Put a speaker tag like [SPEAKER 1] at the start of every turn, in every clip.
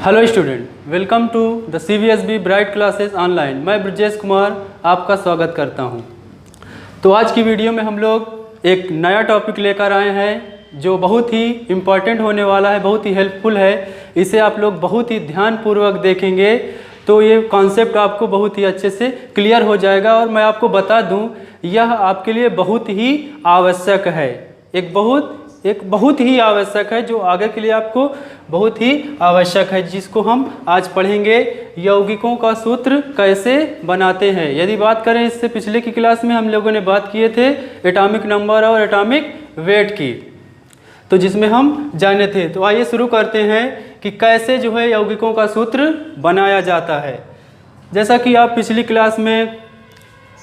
[SPEAKER 1] Hello student, welcome to the CBSB bright classes online. मैं ब्रजेश कुमार आपका स्वागत करता हूं। तो आज की वीडियो में हम लोग एक नया टॉपिक लेकर आए हैं जो बहुत ही इम्पॉर्टेंट होने वाला है, बहुत ही हेल्पफुल है। इसे आप लोग बहुत ही ध्यानपूर्वक देखेंगे तो ये कॉन्सेप्ट आपको बहुत ही अच्छे से क्लियर हो जाएगा। और मैं आपको बता दूं, यह आपके लिए बहुत ही आवश्यक है, एक बहुत ही आवश्यक है, जो आगे के लिए आपको बहुत ही आवश्यक है, जिसको हम आज पढ़ेंगे। यौगिकों का सूत्र कैसे बनाते हैं। यदि बात करें, इससे पिछले की क्लास में हम लोगों ने बात किए थे एटॉमिक नंबर और एटॉमिक वेट की, तो जिसमें हम जाने थे। तो आइए शुरू करते हैं कि कैसे जो है यौगिकों का सूत्र बनाया जाता है। जैसा कि आप पिछली क्लास में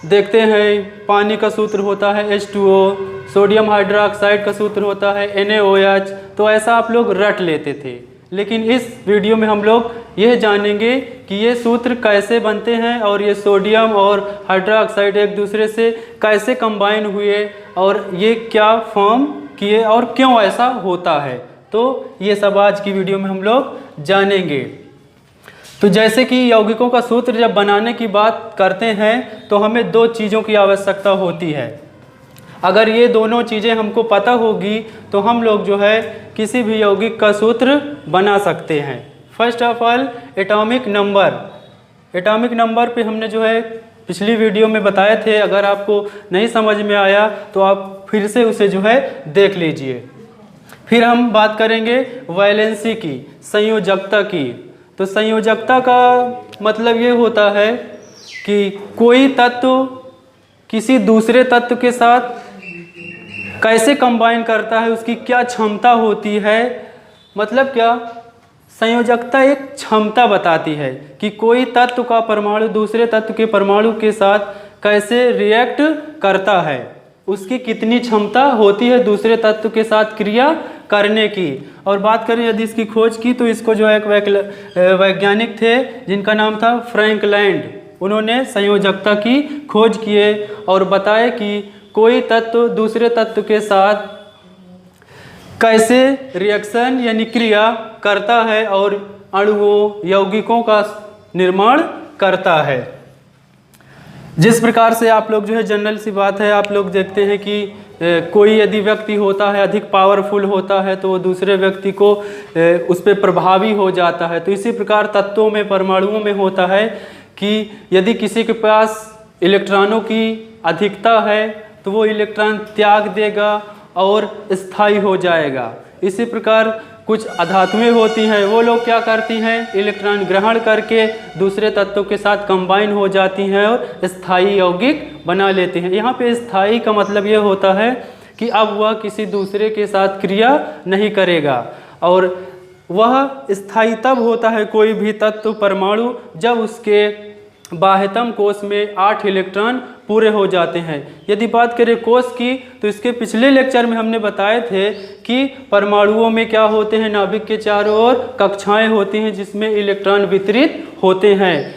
[SPEAKER 1] देखते हैं, पानी का सूत्र होता है H2O, सोडियम हाइड्रोक्साइड का सूत्र होता है NaOH। तो ऐसा आप लोग रट लेते थे, लेकिन इस वीडियो में हम लोग यह जानेंगे कि ये सूत्र कैसे बनते हैं और ये सोडियम और हाइड्रोक्साइड एक दूसरे से कैसे कंबाइन हुए और ये क्या फॉर्म किए और क्यों ऐसा होता है। तो ये सब आज की वीडियो में हम लोग जानेंगे। तो जैसे कि यौगिकों का सूत्र जब बनाने की बात करते हैं तो हमें दो चीज़ों की आवश्यकता होती है। अगर ये दोनों चीज़ें हमको पता होगी तो हम लोग जो है किसी भी यौगिक का सूत्र बना सकते हैं। First of all, atomic number. Atomic number पे हमने जो है पिछली वीडियो में बताए थे। अगर आपको नहीं समझ में आया तो आप फिर से उसे जो है देख लीजिए। फिर हम बात करेंगे वैलेंसी की, संयोजकता की। तो संयोजकता का मतलब ये होता है कि कोई तत्व किसी दूसरे तत्व के साथ कैसे कंबाइन करता है, उसकी क्या क्षमता होती है। मतलब क्या, संयोजकता एक क्षमता बताती है कि कोई तत्व का परमाणु दूसरे तत्व के परमाणु के साथ कैसे रिएक्ट करता है, उसकी कितनी क्षमता होती है दूसरे तत्व के साथ क्रिया करने की। और बात करें यदि इसकी खोज की, तो इसको जो है एक वैज्ञानिक थे जिनका नाम था फ्रैंक लैंड। उन्होंने संयोजकता की खोज किए और बताया कि कोई तत्व दूसरे तत्व के साथ कैसे रिएक्शन यानी क्रिया करता है और अणुओं यौगिकों का निर्माण करता है। जिस प्रकार से आप लोग जो है, जनरल सी बात है, आप लोग देखते हैं कि कोई यदि व्यक्ति होता है अधिक पावरफुल होता है तो वो दूसरे व्यक्ति को उस पर प्रभावी हो जाता है। तो इसी प्रकार तत्वों में, परमाणुओं में होता है कि यदि किसी के पास इलेक्ट्रॉनों की अधिकता है तो वो इलेक्ट्रॉन त्याग देगा और स्थायी हो जाएगा। इसी प्रकार कुछ अधातुएं होती हैं, वो लोग क्या करती हैं, इलेक्ट्रॉन ग्रहण करके दूसरे तत्वों के साथ कंबाइन हो जाती हैं और स्थायी यौगिक बना लेती हैं। यहाँ पे स्थायी का मतलब ये होता है कि अब वह किसी दूसरे के साथ क्रिया नहीं करेगा। और वह स्थायी तब होता है कोई भी तत्व परमाणु जब उसके बाह्यतम कोश में 8 इलेक्ट्रॉन पूरे हो जाते हैं। यदि बात करें कोश की, तो इसके पिछले लेक्चर में हमने बताए थे कि परमाणुओं में क्या होते हैं, नाभिक के चारों ओर कक्षाएं होती हैं जिसमें इलेक्ट्रॉन वितरित होते हैं।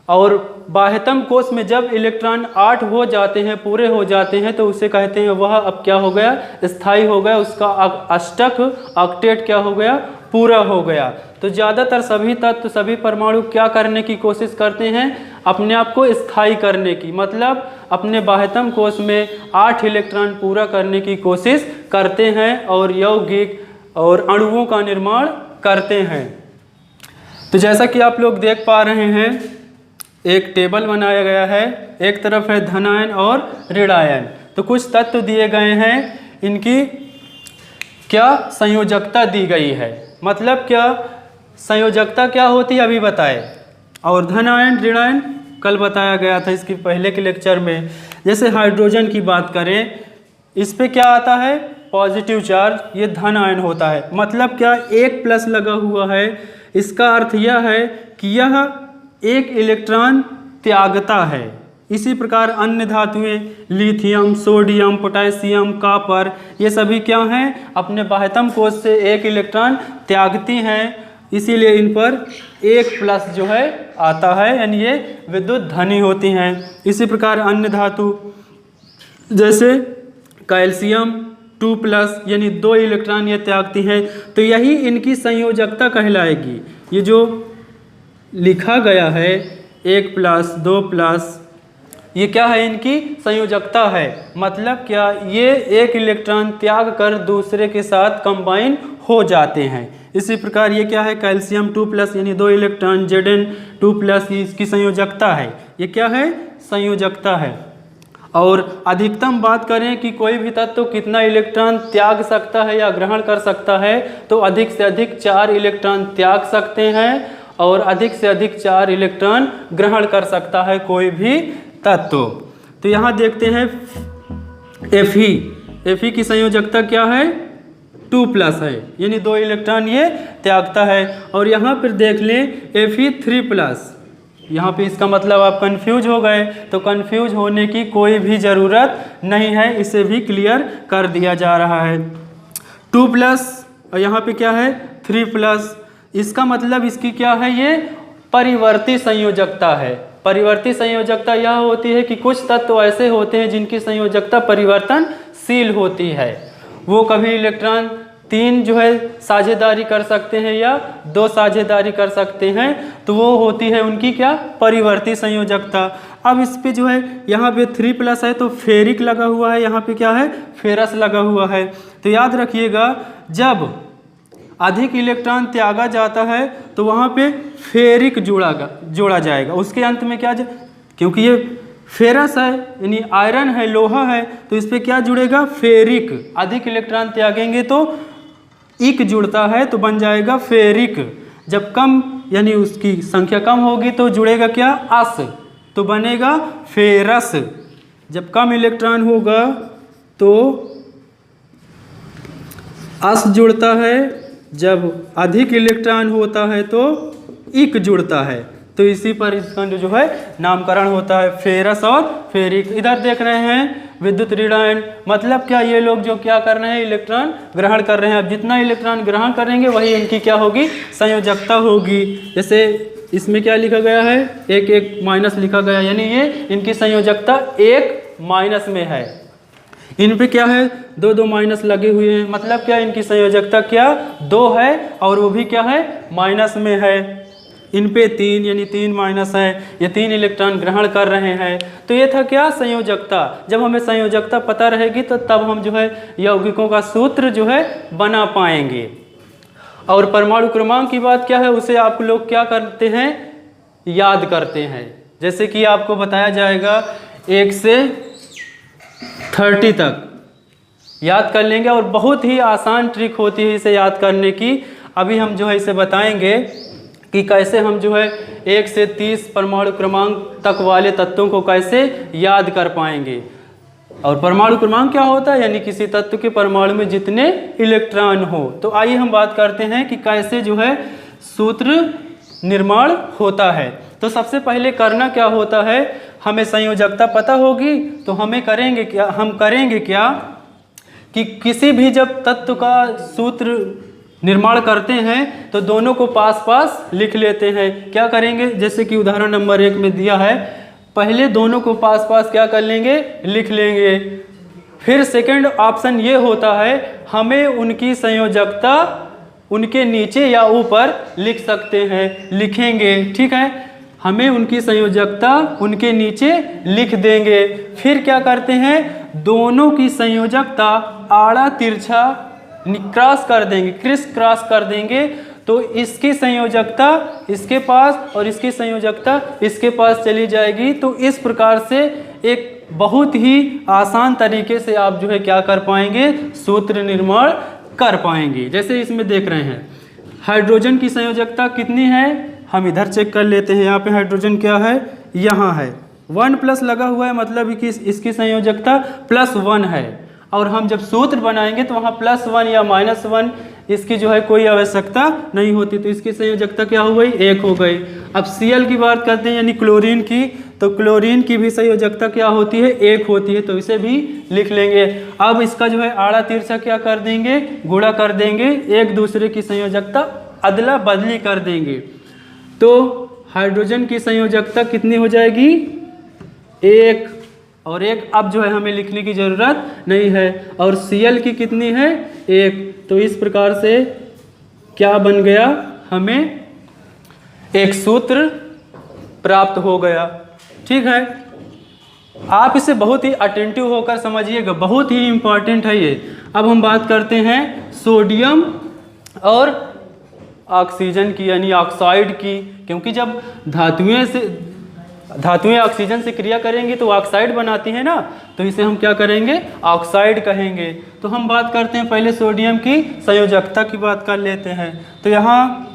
[SPEAKER 1] और बाह्यतम कोश में जब इलेक्ट्रॉन 8 हो जाते हैं, पूरे हो जाते हैं, तो उसे कहते हैं वह अब क्या हो गया, स्थायी हो गया, उसका अष्टक ऑक्टेट क्या हो गया, पूरा हो गया। तो ज़्यादातर सभी तत्व, सभी परमाणु क्या करने की कोशिश करते हैं, अपने आप को स्थायी करने की, मतलब अपने बाह्यतम कोश में 8 इलेक्ट्रॉन पूरा करने की कोशिश करते हैं और यौगिक और अणुओं का निर्माण करते हैं। तो जैसा कि आप लोग देख पा रहे हैं, एक टेबल बनाया गया है, एक तरफ है धनायन और ऋणायन। तो कुछ तत्व दिए गए हैं, इनकी क्या संयोजकता दी गई है। मतलब क्या, संयोजकता क्या होती है अभी बताए, और धनायन ऋणायन कल बताया गया था इसकी पहले के लेक्चर में। जैसे हाइड्रोजन की बात करें, इस पे क्या आता है, पॉजिटिव चार्ज, ये धन आयन होता है। मतलब क्या, एक प्लस लगा हुआ है, इसका अर्थ यह है कि यह एक इलेक्ट्रॉन त्यागता है। इसी प्रकार अन्य धातुएं, लिथियम, सोडियम, पोटेशियम, कॉपर, ये सभी क्या हैं, अपने बाह्यतम कोश से एक इलेक्ट्रॉन त्यागती हैं, इसीलिए इन पर एक प्लस जो है आता है, यानी ये विद्युत धनी होती हैं। इसी प्रकार अन्य धातु जैसे कैल्शियम 2+ यानी 2 इलेक्ट्रॉन ये त्यागती हैं, तो यही इनकी संयोजकता कहलाएगी। ये जो लिखा गया है 1 प्लस 2 प्लस, ये क्या है, इनकी संयोजकता है। मतलब क्या, ये एक इलेक्ट्रॉन त्याग कर दूसरे के साथ कंबाइन हो जाते हैं। इसी प्रकार ये क्या है, कैल्शियम 2+ यानी 2 इलेक्ट्रॉन Zn2+, इसकी संयोजकता है। ये क्या है, संयोजकता है। और अधिकतम बात करें कि कोई भी तत्व कितना इलेक्ट्रॉन त्याग सकता है या ग्रहण कर सकता है, तो अधिक से अधिक 4 इलेक्ट्रॉन त्याग सकते हैं और अधिक से अधिक 4 इलेक्ट्रॉन ग्रहण कर सकता है कोई भी तत्व। तो यहाँ देखते हैं Fe की संयोजकता क्या है, 2+ है, यानी 2 इलेक्ट्रॉन ये त्यागता है। और यहाँ पर देख लें Fe3+, यहाँ पे इसका मतलब आप कंफ्यूज हो गए, तो कंफ्यूज होने की कोई भी ज़रूरत नहीं है, इसे भी क्लियर कर दिया जा रहा है। 2+ और यहाँ पे क्या है 3+, इसका मतलब इसकी क्या है, ये परिवर्ती संयोजकता है। परिवर्ती संयोजकता यह होती है कि कुछ तत्व ऐसे होते हैं जिनकी संयोजकता परिवर्तनशील होती है। वो कभी इलेक्ट्रॉन 3 जो है साझेदारी कर सकते हैं या 2 साझेदारी कर सकते हैं, तो वो होती है उनकी क्या, परिवर्ती संयोजकता। अब इस पे जो है यहाँ पे 3+ है तो फेरिक लगा हुआ है, यहाँ पे क्या है, फेरस लगा हुआ है। तो याद रखिएगा, जब अधिक इलेक्ट्रॉन त्यागा जाता है तो वहाँ पे फेरिक जोड़ा जाएगा। उसके अंत में क्या, क्योंकि ये फेरस है यानी आयरन है, लोहा है, तो इस पे क्या जुड़ेगा, फेरिक। अधिक इलेक्ट्रॉन त्यागेंगे तो इक जुड़ता है तो बन जाएगा फेरिक। जब कम यानी उसकी संख्या कम होगी तो जुड़ेगा क्या, अस, तो बनेगा फेरस। जब कम इलेक्ट्रॉन होगा तो अस जुड़ता है, जब अधिक इलेक्ट्रॉन होता है तो इक जुड़ता है। तो इसी पर इसका जो है नामकरण होता है, फेरस और फेरिक। इधर देख रहे हैं विद्युत ऋणायन, मतलब क्या, ये लोग जो क्या कर रहे हैं, इलेक्ट्रॉन ग्रहण कर रहे हैं। अब जितना इलेक्ट्रॉन ग्रहण करेंगे वही इनकी क्या होगी, संयोजकता होगी। जैसे इसमें क्या लिखा गया है, 1 माइनस लिखा गया, यानी ये इनकी संयोजकता 1- में है। इन पे क्या है, 2 माइनस लगे हुए हैं, मतलब क्या, इनकी संयोजकता क्या, 2 है और वो भी क्या है, माइनस में है। इन पे 3 यानी 3- है, ये 3 इलेक्ट्रॉन ग्रहण कर रहे हैं। तो ये था क्या, संयोजकता। जब हमें संयोजकता पता रहेगी तो तब हम जो है यौगिकों का सूत्र जो है बना पाएंगे। और परमाणु क्रमांक की बात क्या है, उसे आप लोग क्या करते हैं, याद करते हैं। जैसे कि आपको बताया जाएगा 1 से 30 तक याद कर लेंगे, और बहुत ही आसान ट्रिक होती है इसे याद करने की। अभी हम जो है इसे बताएंगे कि कैसे हम जो है 1 से 30 परमाणु क्रमांक तक वाले तत्वों को कैसे याद कर पाएंगे। और परमाणु क्रमांक क्या होता है, यानी किसी तत्व के परमाणु में जितने इलेक्ट्रॉन हो। तो आइए हम बात करते हैं कि कैसे जो है सूत्र निर्माण होता है। तो सबसे पहले करना क्या होता है, हमें संयोजकता पता होगी तो हम करेंगे क्या कि किसी भी जब तत्व का सूत्र निर्माण करते हैं तो दोनों को पास पास लिख लेते हैं। क्या करेंगे, जैसे कि उदाहरण नंबर 1 में दिया है, पहले दोनों को पास पास क्या कर लेंगे, लिख लेंगे। फिर सेकंड ऑप्शन ये होता है, हमें उनकी संयोजकता उनके नीचे या ऊपर लिख सकते हैं, लिखेंगे, ठीक है। हमें उनकी संयोजकता उनके नीचे लिख देंगे। फिर क्या करते हैं, दोनों की संयोजकता आड़ा तिरछा क्रॉस कर देंगे, क्रॉस कर देंगे, तो इसकी संयोजकता इसके पास और इसकी संयोजकता इसके पास चली जाएगी। तो इस प्रकार से एक बहुत ही आसान तरीके से आप जो है क्या कर पाएंगे, सूत्र निर्माण कर पाएंगे। जैसे इसमें देख रहे हैं हाइड्रोजन की संयोजकता कितनी है, हम इधर चेक कर लेते हैं। यहाँ पे हाइड्रोजन क्या है, यहाँ है 1+ लगा हुआ है, मतलब कि इसकी संयोजकता +1 है। और हम जब सूत्र बनाएंगे तो वहाँ +1 या -1 इसकी जो है कोई आवश्यकता नहीं होती, तो इसकी संयोजकता क्या हो गई, 1 हो गई। अब Cl की बात करते हैं यानी क्लोरीन की, तो क्लोरीन की भी संयोजकता क्या होती है, 1 होती है, तो इसे भी लिख लेंगे। अब इसका जो है आड़ा तिरछा क्या कर देंगे, गुणा कर देंगे, एक दूसरे की संयोजकता अदला बदली कर देंगे। तो हाइड्रोजन की संयोजकता कितनी हो जाएगी, 1 और 1। अब जो है हमें लिखने की ज़रूरत नहीं है। और Cl की कितनी है, 1। तो इस प्रकार से क्या बन गया, हमें एक सूत्र प्राप्त हो गया। ठीक है, आप इसे बहुत ही अटेंटिव होकर समझिएगा, बहुत ही इम्पॉर्टेंट है ये। अब हम बात करते हैं सोडियम और ऑक्सीजन की, यानी ऑक्साइड की, क्योंकि जब धातुएं ऑक्सीजन से क्रिया करेंगी तो ऑक्साइड बनाती हैं ना, तो इसे हम क्या करेंगे, ऑक्साइड कहेंगे। तो हम बात करते हैं पहले सोडियम की संयोजकता की बात कर लेते हैं। तो यहाँ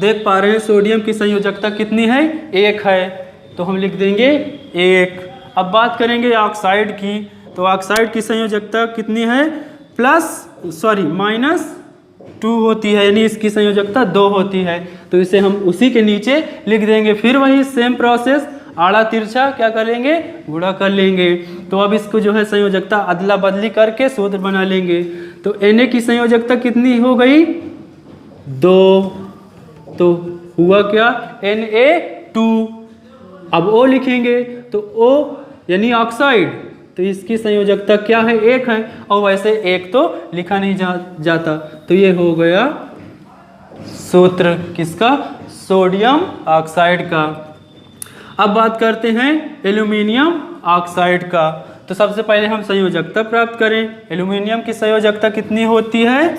[SPEAKER 1] देख पा रहे हैं सोडियम की संयोजकता कितनी है, 1 है, तो हम लिख देंगे 1। अब बात करेंगे ऑक्साइड की, तो ऑक्साइड की संयोजकता कितनी है, -2 होती है, यानी इसकी संयोजकता 2 होती है। तो इसे हम उसी के नीचे लिख देंगे। फिर वही सेम प्रोसेस, आड़ा तिरछा क्या करेंगे, गुणा कर लेंगे। तो अब इसको जो है संयोजकता अदला बदली करके सूत्र बना लेंगे। तो Na की संयोजकता कितनी हो गई, 2, तो हुआ क्या, Na2। अब O लिखेंगे, तो O यानी ऑक्साइड, तो इसकी संयोजकता क्या है, 1 है, और वैसे 1 तो लिखा नहीं जाता। तो ये हो गया सूत्र किसका, सोडियम ऑक्साइड का। अब बात करते हैं एल्यूमिनियम ऑक्साइड का। तो सबसे पहले हम संयोजकता प्राप्त करें। एल्यूमिनियम की संयोजकता कितनी होती है,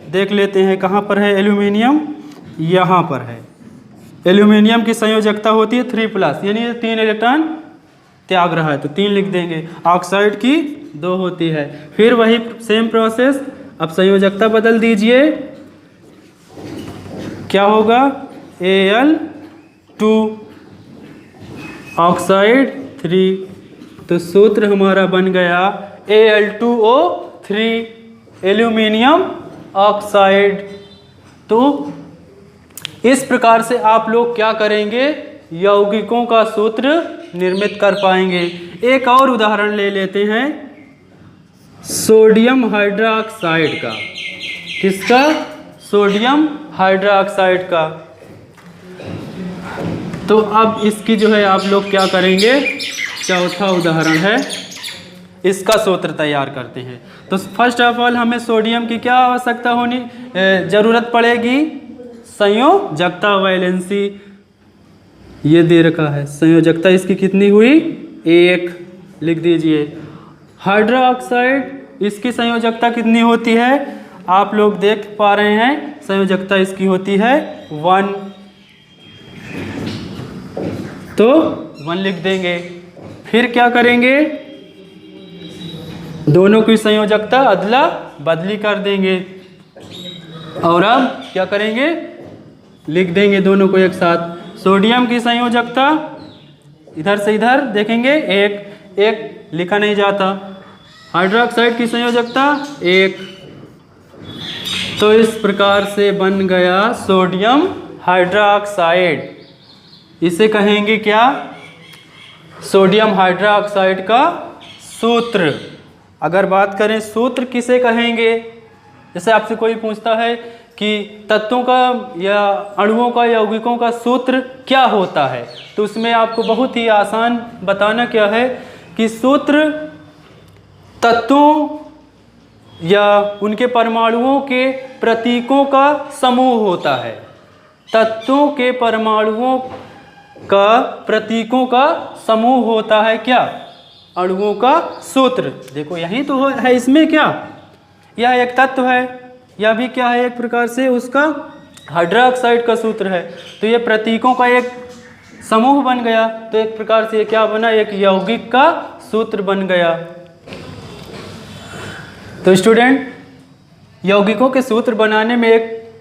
[SPEAKER 1] देख लेते हैं। कहाँ पर है एल्यूमिनियम, यहाँ पर है। एल्यूमिनियम की संयोजकता होती है 3+, यानी 3 इलेक्ट्रॉन त्याग रहा है, तो 3 लिख देंगे। ऑक्साइड की 2 होती है। फिर वही सेम प्रोसेस, अब संयोजकता बदल दीजिए, क्या होगा, Al2, ऑक्साइड 3। तो सूत्र हमारा बन गया Al2O3, एल्यूमिनियम ऑक्साइड। तो इस प्रकार से आप लोग क्या करेंगे, यौगिकों का सूत्र निर्मित कर पाएंगे। एक और उदाहरण ले लेते हैं सोडियम हाइड्रोक्साइड का। किसका, सोडियम हाइड्रोक्साइड का। तो अब इसकी जो है आप लोग क्या करेंगे, चौथा उदाहरण है, इसका सूत्र तैयार करते हैं। तो फर्स्ट ऑफ ऑल हमें सोडियम की क्या आवश्यकता होनी, जरूरत पड़ेगी, संयोजकता, वैलेंसी, ये दे रखा है। संयोजकता इसकी कितनी हुई, 1, लिख दीजिए। हाइड्रोक्साइड, इसकी संयोजकता कितनी होती है, आप लोग देख पा रहे हैं, संयोजकता इसकी होती है 1, तो 1 लिख देंगे। फिर क्या करेंगे, दोनों की संयोजकता अदला बदली कर देंगे, और अब क्या करेंगे, लिख देंगे दोनों को एक साथ। सोडियम की संयोजकता इधर से इधर देखेंगे, 1 लिखा नहीं जाता। हाइड्रोक्साइड की संयोजकता 1। तो इस प्रकार से बन गया सोडियम हाइड्रोक्साइड। इसे कहेंगे क्या, सोडियम हाइड्रोक्साइड का सूत्र। अगर बात करें सूत्र किसे कहेंगे, जैसे आपसे कोई पूछता है कि तत्वों का या अणुओं का, यौगिकों का सूत्र क्या होता है, तो उसमें आपको बहुत ही आसान बताना क्या है कि सूत्र तत्वों या उनके परमाणुओं के प्रतीकों का समूह होता है। तत्वों के परमाणुओं का प्रतीकों का समूह होता है क्या, अणुओं का सूत्र। देखो यही तो है, इसमें क्या, यह एक तत्व है, यह भी क्या है, एक प्रकार से उसका हाइड्रोक्साइड का सूत्र है। तो ये प्रतीकों का एक समूह बन गया, तो एक प्रकार से क्या बना, एक यौगिक का सूत्र बन गया। तो स्टूडेंट, यौगिकों के सूत्र बनाने में एक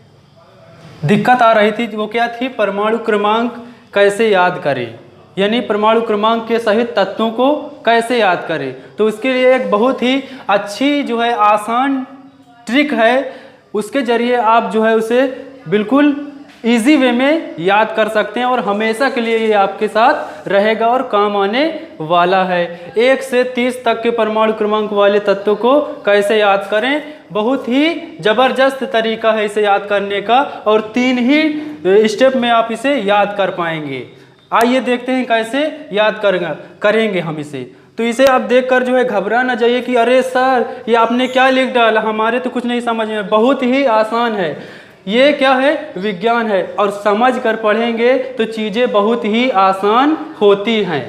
[SPEAKER 1] दिक्कत आ रही थी, वो क्या थी, परमाणु क्रमांक कैसे याद करें, यानी परमाणु क्रमांक के सहित तत्वों को कैसे याद करें। तो उसके लिए एक बहुत ही अच्छी जो है आसान ट्रिक है, उसके जरिए आप जो है उसे बिल्कुल इजी वे में याद कर सकते हैं, और हमेशा के लिए ये आपके साथ रहेगा और काम आने वाला है। 1 से 30 तक के परमाणु क्रमांक वाले तत्वों को कैसे याद करें, बहुत ही ज़बरदस्त तरीका है इसे याद करने का, और 3 ही स्टेप में आप इसे याद कर पाएंगे। आइए देखते हैं कैसे याद करेंगे हम इसे। तो इसे आप देखकर जो है घबरा ना जाइए कि अरे सर ये आपने क्या लिख डाला, हमारे तो कुछ नहीं समझ में। बहुत ही आसान है। ये क्या है, विज्ञान है, और समझ कर पढ़ेंगे तो चीज़ें बहुत ही आसान होती हैं।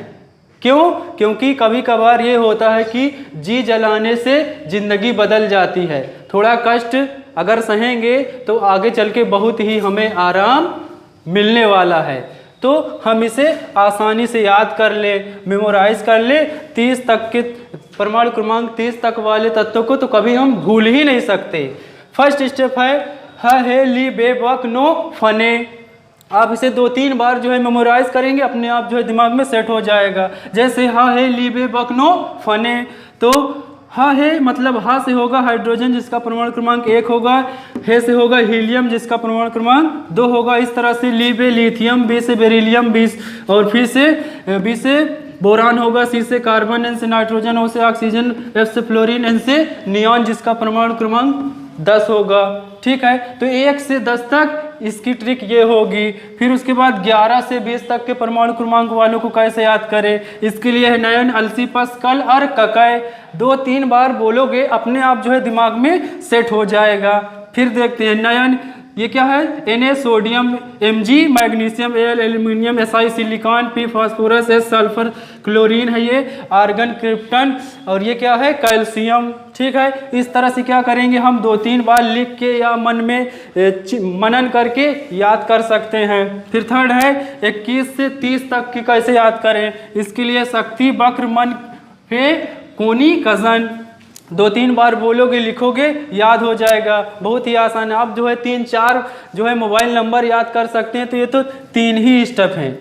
[SPEAKER 1] क्यों? क्योंकि कभी कभार ये होता है कि जी जलाने से ज़िंदगी बदल जाती है। थोड़ा कष्ट अगर सहेंगे तो आगे चल के बहुत ही हमें आराम मिलने वाला है। तो हम इसे आसानी से याद कर ले, मेमोराइज कर ले। 30 तक के परमाणु क्रमांक 30 तक वाले तत्वों को तो कभी हम भूल ही नहीं सकते। फर्स्ट स्टेप है ह हे ली बे बक नो फने। आप इसे 2-3 बार जो है मेमोराइज करेंगे, अपने आप जो है दिमाग में सेट हो जाएगा। जैसे हा हे ली बे बक नो फने, तो हा है मतलब हा से होगा हाइड्रोजन जिसका परमाणु क्रमांक 1 होगा, हे से होगा हीलियम जिसका परमाणु क्रमांक 2 होगा। इस तरह से ली बे लिथियम, बी से बेरिलियम, और फिर से बी से बोरान होगा, सी से कार्बन, एन से नाइट्रोजन, ओ से ऑक्सीजन, एफ से फ्लोरीन, एन से नियॉन जिसका परमाणु क्रमांक 10 होगा। ठीक है, तो 1 से 10 तक इसकी ट्रिक ये होगी। फिर उसके बाद 11 से 20 तक के परमाणु क्रमांक वालों को कैसे याद करें, इसके लिए है नयन, अलसीपस, कल और ककय। 2-3 बार बोलोगे अपने आप जो है दिमाग में सेट हो जाएगा। फिर देखते हैं नयन, ये क्या है, Na sodium, Mg magnesium, Al aluminium, Si silicon, P phosphorus, S sulphur, chlorine है ये, आर्गन, क्रिप्टन, और ये क्या है, कैल्शियम। ठीक है, इस तरह से क्या करेंगे हम 2-3 बार लिख के या मन में मनन करके याद कर सकते हैं। फिर थर्ड है 21 से 30 तक की कैसे याद करें, इसके लिए शक्ति, वक्र, मन, हे, कोनी, कजन। 2-3 बार बोलोगे, लिखोगे, याद हो जाएगा। बहुत ही आसान है। आप जो है 3-4 जो है मोबाइल नंबर याद कर सकते हैं। तो ये तो 3 ही स्टेप हैं।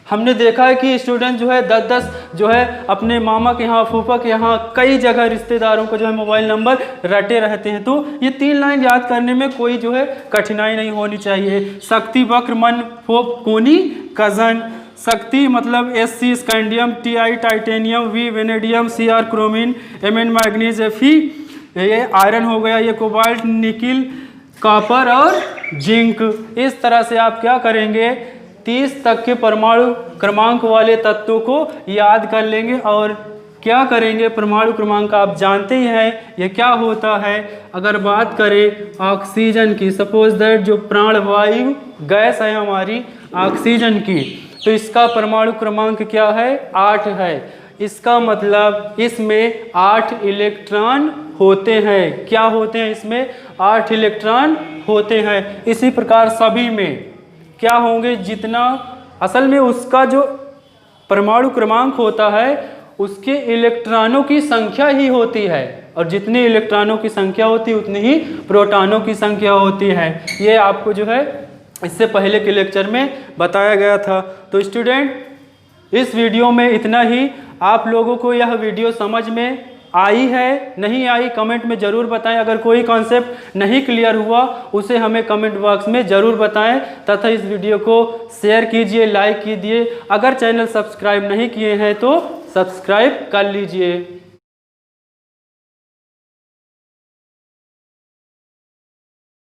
[SPEAKER 1] हमने देखा है कि स्टूडेंट जो है 10-10 जो है अपने मामा के यहाँ, फूफा के यहाँ, कई जगह रिश्तेदारों को जो है मोबाइल नंबर रटे रहते हैं। तो ये 3 लाइन याद करने में कोई जो है कठिनाई नहीं होनी चाहिए। शक्ति, वक्र, मन, फोप, कोनी, कजन। शक्ति मतलब Sc scandium, Ti titanium, V vanadium, Cr क्रोमिन, Mn manganese, Fe ये आयरन हो गया, ये कोबाल्ट, निकिल, कॉपर और जिंक। इस तरह से आप क्या करेंगे, 30 तक के परमाणु क्रमांक वाले तत्वों को याद कर लेंगे। और क्या करेंगे, परमाणु क्रमांक आप जानते ही हैं ये क्या होता है। अगर बात करें ऑक्सीजन की, सपोज दैट जो प्राणवायु गैस है हमारी ऑक्सीजन की, तो इसका परमाणु क्रमांक क्या है, 8 है। इसका मतलब इसमें 8 इलेक्ट्रॉन होते हैं। क्या होते हैं इसमें, 8 इलेक्ट्रॉन होते हैं। इसी प्रकार सभी में क्या होंगे, जितना असल में उसका जो परमाणु क्रमांक होता है उसके इलेक्ट्रॉनों की संख्या ही होती है, और जितनी इलेक्ट्रॉनों की संख्या होती है उतनी ही प्रोटॉनों की संख्या होती है। ये आपको जो है इससे पहले के लेक्चर में बताया गया था। तो स्टूडेंट इस वीडियो में इतना ही। आप लोगों को यह वीडियो समझ में आई है, नहीं आई, कमेंट में ज़रूर बताएं। अगर कोई कॉन्सेप्ट नहीं क्लियर हुआ उसे हमें कमेंट बॉक्स में ज़रूर बताएं, तथा इस वीडियो को शेयर कीजिए, लाइक कीजिए। अगर चैनल सब्सक्राइब नहीं किए हैं तो सब्सक्राइब कर लीजिए।